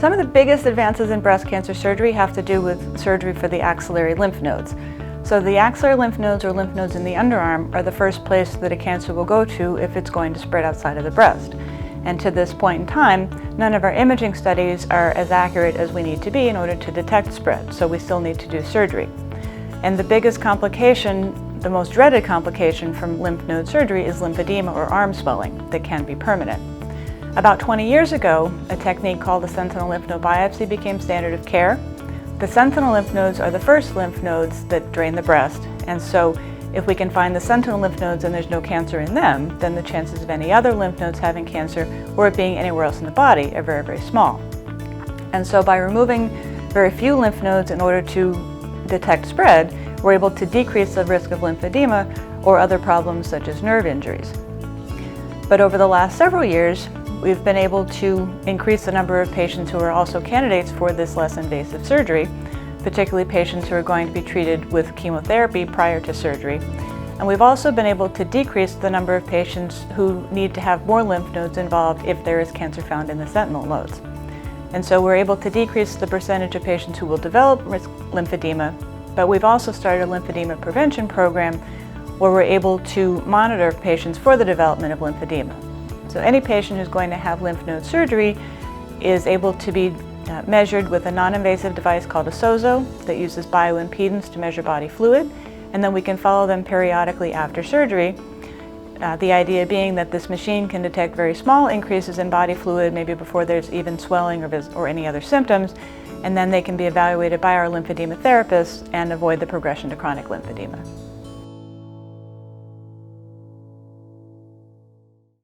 Some of the biggest advances in breast cancer surgery have to do with surgery for the axillary lymph nodes. So the axillary lymph nodes, or lymph nodes in the underarm, are the first place that a cancer will go to if it's going to spread outside of the breast. And to this point in time, none of our imaging studies are as accurate as we need to be in order to detect spread, so we still need to do surgery. And the biggest complication, the most dreaded complication from lymph node surgery is lymphedema, or arm swelling, that can be permanent. About 20 years ago, a technique called the sentinel lymph node biopsy became standard of care. The sentinel lymph nodes are the first lymph nodes that drain the breast, and so if we can find the sentinel lymph nodes and there's no cancer in them, then the chances of any other lymph nodes having cancer or it being anywhere else in the body are very, very small. And so by removing very few lymph nodes in order to detect spread, we're able to decrease the risk of lymphedema or other problems such as nerve injuries. But over the last several years, we've been able to increase the number of patients who are also candidates for this less invasive surgery, particularly patients who are going to be treated with chemotherapy prior to surgery. And we've also been able to decrease the number of patients who need to have more lymph nodes involved if there is cancer found in the sentinel nodes. And so we're able to decrease the percentage of patients who will develop lymphedema, but we've also started a lymphedema prevention program where we're able to monitor patients for the development of lymphedema. So any patient who's going to have lymph node surgery is able to be measured with a non-invasive device called a SOZO that uses bioimpedance to measure body fluid, and then we can follow them periodically after surgery. The idea being that this machine can detect very small increases in body fluid, maybe before there's even swelling or any other symptoms, and then they can be evaluated by our lymphedema therapists and avoid the progression to chronic lymphedema.